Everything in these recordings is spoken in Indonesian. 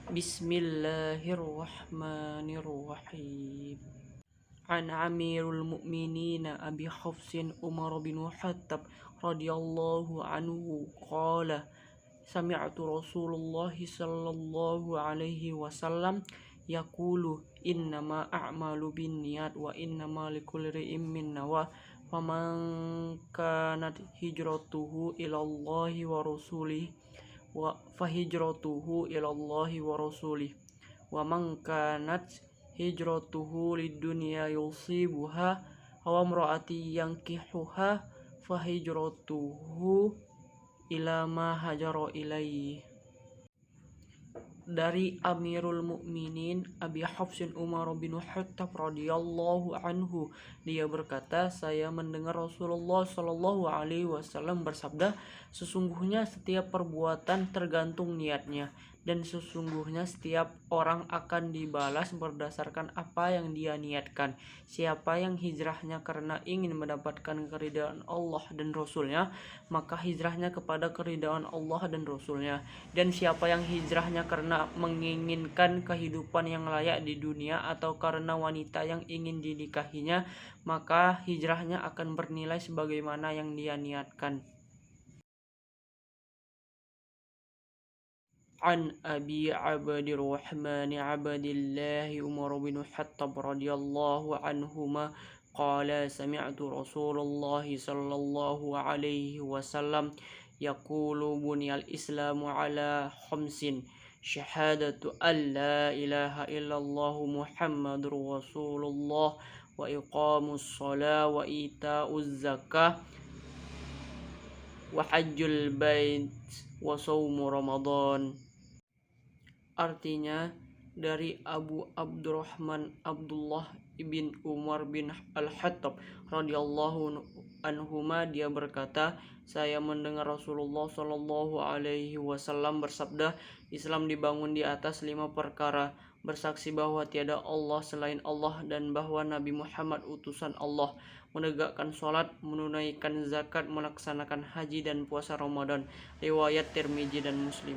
Bismillahirrahmanirrahim. An Amirul Mukminin Abi Hafsin Umar bin Khattab radhiyallahu anhu qala sami'tu Rasulullah sallallahu alaihi wasallam yaqulu innama a'malu binniyat wa innama likulli imrin nawa faman kanat hijratuhu ilallahi wa rasulih wa fahijratuhu ilallahi wa rasulih wa man kanat hijratuhu lidunya yusibuha aw imraati yankihuha fahijratuhu ila ma hajara ilaihi. Dari Amirul Mukminin Abi Hafsin Umar bin Khattab radhiyallahu anhu, dia berkata, saya mendengar Rasulullah Shallallahu alaihi wasallam bersabda, sesungguhnya setiap perbuatan tergantung niatnya, dan sesungguhnya setiap orang akan dibalas berdasarkan apa yang dia niatkan. Siapa yang hijrahnya karena ingin mendapatkan keridhaan Allah dan Rasulnya, maka hijrahnya kepada keridhaan Allah dan Rasulnya. Dan siapa yang hijrahnya karena menginginkan kehidupan yang layak di dunia atau karena wanita yang ingin dinikahinya, maka hijrahnya akan bernilai sebagaimana yang dia niatkan. An Abi Abdirrahman Abdillah Umar bin Khattab radhiyallahu anhuma qala sami'tu Rasulullah sallallahu alaihi wasallam yaqulu buniyal islamu ala khamsin syahadatu an la ilaha illallah muhammadur rasulullah wa iqamus shalah wa ita'uz zakah wa hajjul bait wa shaumu ramadan. Artinya, dari Abu Abdurrahman Abdullah ibn Umar bin Al-Khattab radhiyallahu anhuma, dia berkata, saya mendengar Rasulullah Shallallahu alaihi wasallam bersabda, Islam dibangun di atas 5 perkara: bersaksi bahwa tiada Allah selain Allah dan bahwa Nabi Muhammad utusan Allah, menegakkan sholat, menunaikan zakat, melaksanakan haji dan puasa Ramadan. Riwayat Tirmizi dan Muslim.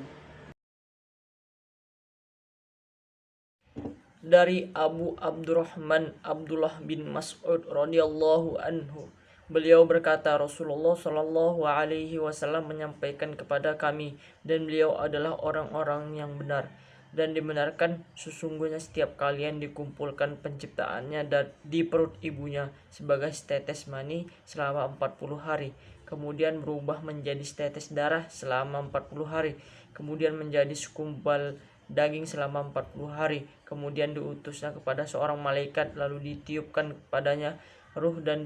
Dari Abu Abdurrahman Abdullah bin Mas'ud radhiyallahu anhu, beliau berkata, Rasulullah Shallallahu alaihi wasallam menyampaikan kepada kami, dan beliau adalah orang-orang yang benar dan dibenarkan, sesungguhnya setiap kalian dikumpulkan penciptaannya di perut ibunya sebagai setetes mani selama 40 hari, kemudian berubah menjadi setetes darah selama 40 hari, kemudian menjadi segumpal daging selama 40 hari, kemudian diutusnya kepada seorang malaikat, lalu ditiupkan kepadanya ruh dan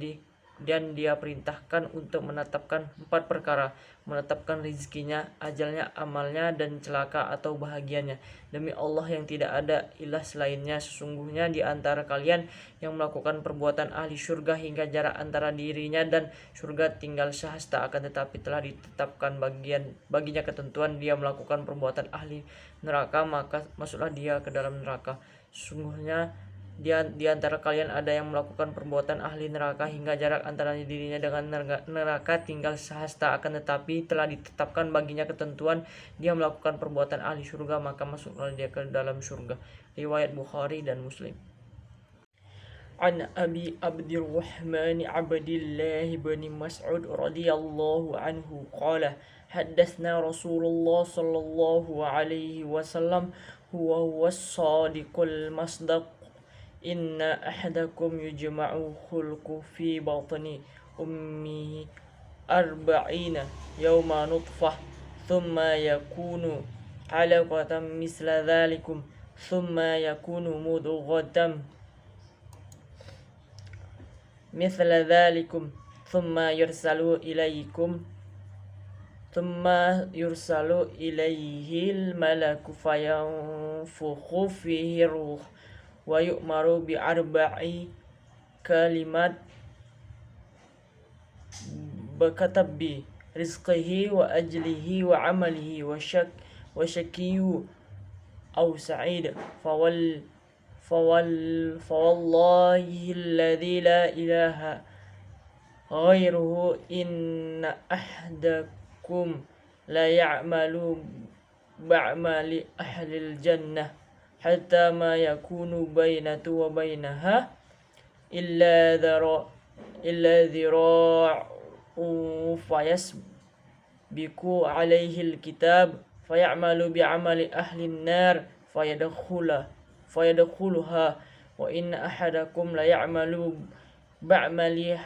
dia perintahkan untuk menetapkan 4 perkara: menetapkan rezekinya, ajalnya, amalnya, dan celaka atau bahagianya. Demi Allah yang tidak ada ilah selainnya, sesungguhnya di antara kalian yang melakukan perbuatan ahli surga hingga jarak antara dirinya dan surga tinggal sehasta, akan tetapi telah ditetapkan baginya ketentuan dia melakukan perbuatan ahli neraka, maka masuklah dia ke dalam neraka. Sesungguhnya di antara kalian ada yang melakukan perbuatan ahli neraka hingga jarak antara dirinya dengan neraka tinggal sehasta, akan tetapi telah ditetapkan baginya ketentuan dia melakukan perbuatan ahli surga, maka masuklah dia ke dalam surga. Riwayat Bukhari dan Muslim. An Abi Abdirrahman Abdillah bin Mas'ud radhiyallahu anhu qala haddatsna Rasulullah sallallahu alaihi wasallam huwa as-sadiqul masdaq inna ahadakum yujma'u khulqu fi batni ummihi arba'ina yawma nutfah thumma yakunu alaqatan misla dhalikum thumma yakunu mudghatan مثل ذلكم ثم يرسل إليه الملك فينفخ فيه الروح ويؤمر ب4 كلمات بكتب رزقه وأجله وعمله وشقي أو سعيد فوالله الذي لا إله غيره إن أحدكم لا يعمل ba'mali ahlil jannah hatta ma yakunu bainatu wa bainaha illa dhira'u fayasbiku alaihi alkitab fayamalu bi'amali ahlin nar fayadkhuluha wa inna ahadakum la ya'malu ba'mali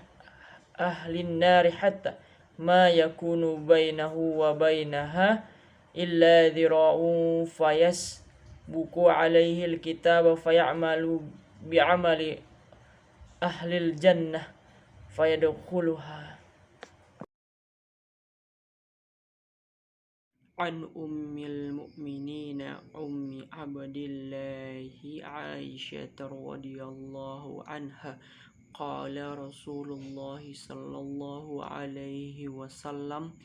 ahlin nari hatta ma yakunu bainahu wa bainaha illa dhira'u fayasbuku alaihi alkitab fayamalu bi'amali ahlil jannah fayadkhuluha. An ummil mu'minina ummi abdillahi Aisyah radhiyallahu anha qala Rasulullah sallallahu alaihi wasallam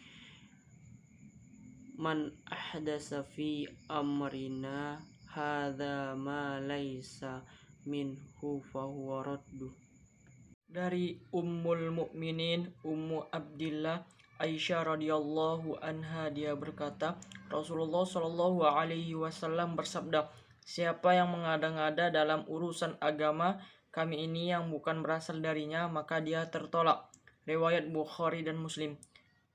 man ahdasa fi amrina hadza ma laisa minhu fahuwa raddu. Dari Ummul Mukminin Ummu Abdillah Aisyah radhiyallahu anha, dia berkata, Rasulullah shallallahu alaihi wasallam bersabda, siapa yang mengada-ngada dalam urusan agama kami ini yang bukan berasal darinya, maka dia tertolak. Riwayat Bukhari dan Muslim.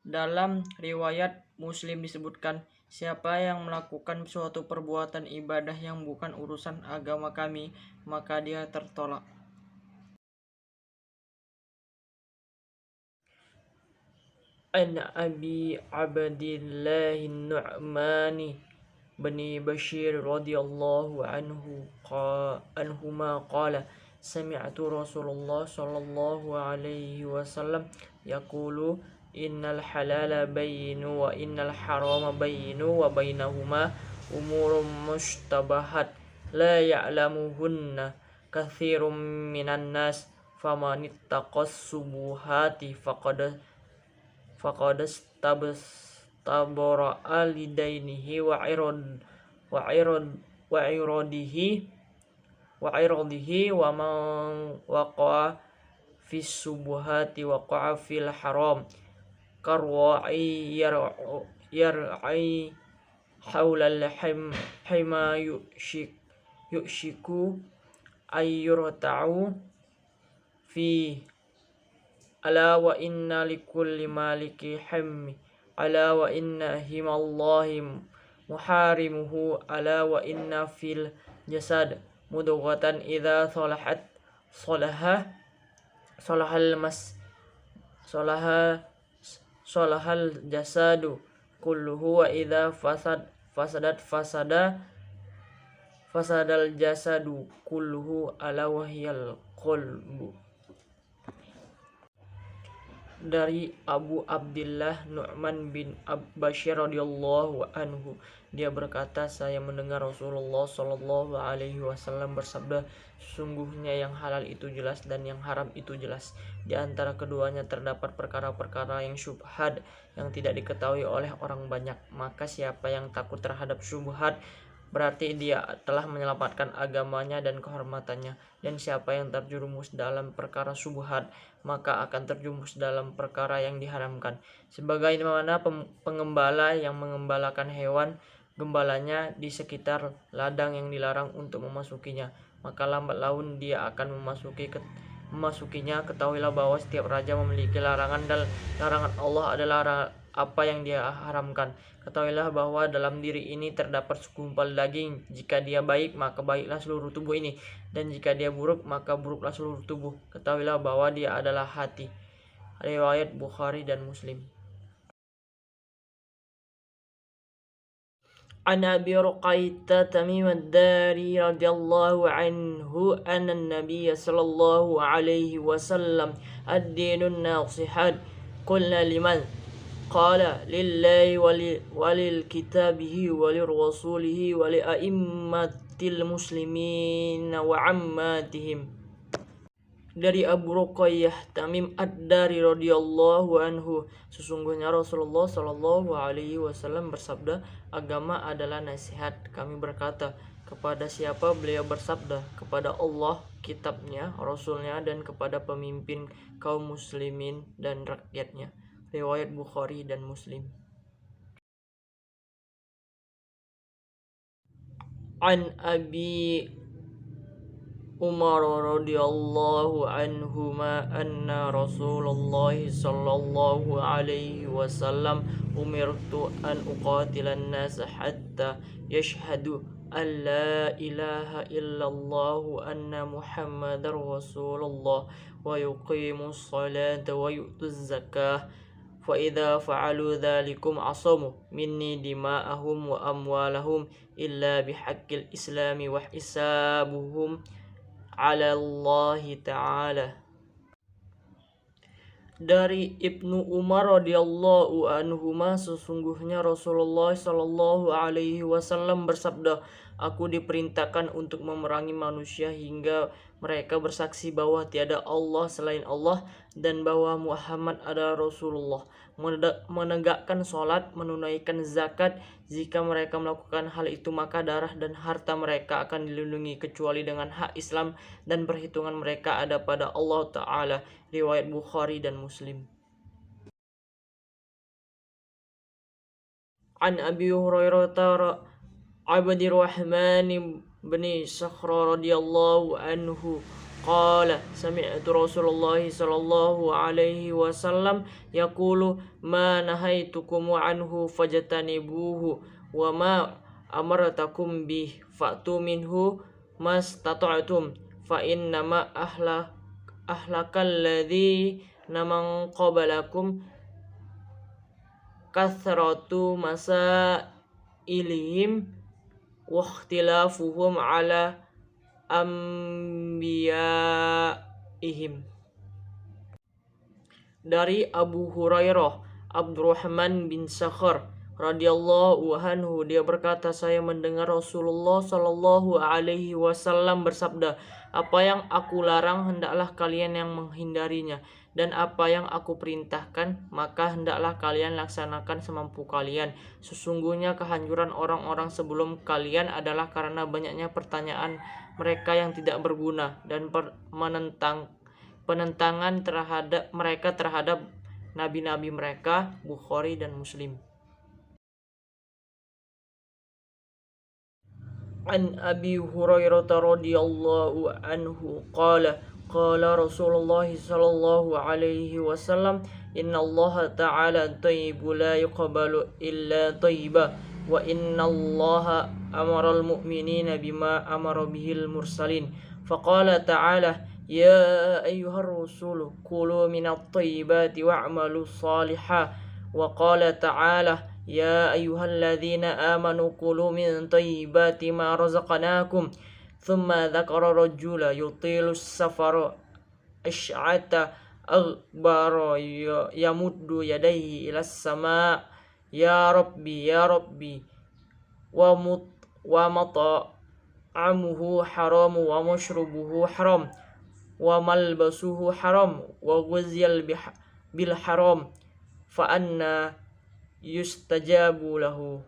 Dalam riwayat Muslim disebutkan, siapa yang melakukan suatu perbuatan ibadah yang bukan urusan agama kami, maka dia tertolak. An Abi Abdillah Nu'mani bani Bashir radhiyallahu anhuma qala sami'tu Rasulullah sallallahu alaihi wasallam yaqulu innal halala bayyinu wa innal harama bayyinu wa bainahuma umurum mushtabahat la ya'lamuhunna katsirun minan nas famanittaqas subuhati faqad tabara alidainihi wa iradihi wa man waqa'a fis subuhati waqa'a fil haram karwa'i yar'i haulal hima yushiku ayyurta'u fi ala wa inna likulli maliki himmi ala wa inna himallahi muharimuhu ala wa inna fil jasad mudghatan idza salahal jasadu kulluhu wa idza fasadal jasadu kulluhu ala wahyal qalbu. Dari Abu Abdillah Nu'man bin Bashir radhiyallahu anhu, dia berkata, saya mendengar Rasulullah sallallahu alaihi wasallam bersabda, sesungguhnya yang halal itu jelas dan yang haram itu jelas. Di antara keduanya terdapat perkara-perkara yang syubhat yang tidak diketahui oleh orang banyak. Maka siapa yang takut terhadap syubhat, berarti dia telah menyelamatkan agamanya dan kehormatannya. Dan siapa yang terjerumus dalam perkara syubhat, maka akan terjerumus dalam perkara yang diharamkan. Sebagaimana pengembala yang mengembalakan hewan gembalanya di sekitar ladang yang dilarang untuk memasukinya, maka lambat laun dia akan memasukinya. Ketahuilah bahwa setiap raja memiliki larangan, dan larangan Allah adalah apa yang dia haramkan. Ketahuilah bahwa dalam diri ini terdapat segumpal daging. Jika dia baik, maka baiklah seluruh tubuh ini, dan jika dia buruk, maka buruklah seluruh tubuh. Ketahuilah bahwa dia adalah hati. Riwayat Bukhari dan Muslim. An Abi Ruqayyah Tamim ad-Dari radhiyallahu anhu anna an-nabiy sallallahu alaihi wasallam ad-dinun nasihat qulna liman qala lillahi walil kitabihi walir rasulihi wali a'immatil muslimin wa ammatihim. Dari Abu Ruqayyah Tamim ad-Dari radhiyallahu anhu, sesungguhnya Rasulullah sallallahu alaihi wasallam bersabda, agama adalah nasihat. Kami berkata, kepada siapa? Beliau bersabda, kepada Allah, kitabnya, rasulnya, dan kepada pemimpin kaum muslimin dan rakyatnya. Riwayat Bukhari dan Muslim. An Abi Umar radhiyallahu anhuma anna Rasulullah sallallahu alaihi wasallam umirtu an uqatilan nas hatta yashhadu an la ilaha illallah wa anna Muhammadar Rasulullah wa yuqimus salata wa yu'tuz zakah fa idza fa'alu dzalikum asamu minni dima'ahum wa amwalahum illa bihaqqil islami wa hisabuhum 'ala Allah Ta'ala. Dari Ibnu Umar radhiyallahu anhuma, sesungguhnya Rasulullah shallallahu alaihi wasallam bersabda, aku diperintahkan untuk memerangi manusia hingga mereka bersaksi bahwa tiada Allah selain Allah dan bahwa Muhammad adalah Rasulullah, menegakkan sholat, menunaikan zakat. Jika mereka melakukan hal itu, maka darah dan harta mereka akan dilindungi kecuali dengan hak Islam, dan perhitungan mereka ada pada Allah Ta'ala. Riwayat Bukhari dan Muslim. An Abi Hurairah Abdurrahman bin Sakhra radhiyallahu anhu qala sami'tu Rasulullah sallallahu alaihi wasallam yaqulu ma nahaitukum anhu fajtanibuhu wa ma amartakum bih fa'tu minhu mastata'tum fa innama ahlakal ladzi naman qabalakum kathratu masailihim wa ikhtilafuhum ala anbiyaihim. Dari Abu Hurairah Abdurrahman bin Sakhar radhiyallahu anhu, dia berkata, saya mendengar Rasulullah shallallahu alaihi wasallam bersabda, apa yang aku larang hendaklah kalian yang menghindarinya, dan apa yang aku perintahkan maka hendaklah kalian laksanakan semampu kalian. Sesungguhnya kehancuran orang-orang sebelum kalian adalah karena banyaknya pertanyaan mereka yang tidak berguna dan penentangan terhadap mereka terhadap nabi-nabi mereka. Bukhari dan Muslim. An Abi Hurairah radhiyallahu anhu qala qala Rasulullah sallallahu alaihi wasallam innallaha ta'ala thayyibun la yuqbalu illa thayyiba wa innallaha amaral mu'minina bima amara bihil mursalin faqala ta'ala ya ayyuhar rusulu kulu minat thayyibati wa'malu salihan wa qala ta'ala ya ayyuhalladzina amanu kulu min thayyibati ma razaqnakum thumma dzakara rajula yutilu safara asy'ata aghbara yamuddu yadayhi ilas sama ya rabbi wa mat'amuhu haram wa mashrubuhu haram wa malbasuhu haram wa ghuziyal bil haram fa anna yustajabu lahu.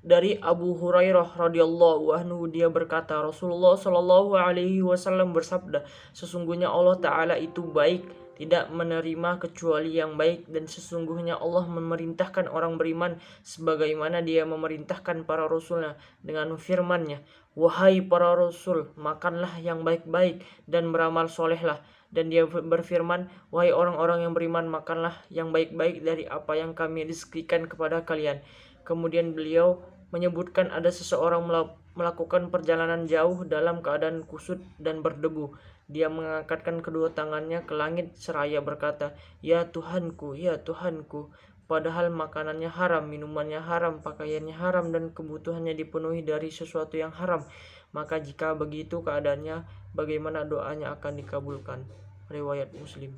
Dari Abu Hurairah radhiyallahu anhu, dia berkata, Rasulullah shallallahu alaihi wasallam bersabda, sesungguhnya Allah Ta'ala itu baik, tidak menerima kecuali yang baik, dan sesungguhnya Allah memerintahkan orang beriman sebagaimana dia memerintahkan para rasulnya dengan firman-Nya, wahai para rasul, makanlah yang baik-baik dan beramal solehlah. Dan dia berfirman, wahai orang-orang yang beriman, makanlah yang baik-baik dari apa yang kami rezekikan kepada kalian. Kemudian beliau menyebutkan ada seseorang melakukan perjalanan jauh dalam keadaan kusut dan berdebu. Dia mengangkatkan kedua tangannya ke langit seraya berkata, ya Tuhanku, ya Tuhanku, padahal makanannya haram, minumannya haram, pakaiannya haram, dan kebutuhannya dipenuhi dari sesuatu yang haram. Maka jika begitu keadaannya, bagaimana doanya akan dikabulkan? Riwayat Muslim.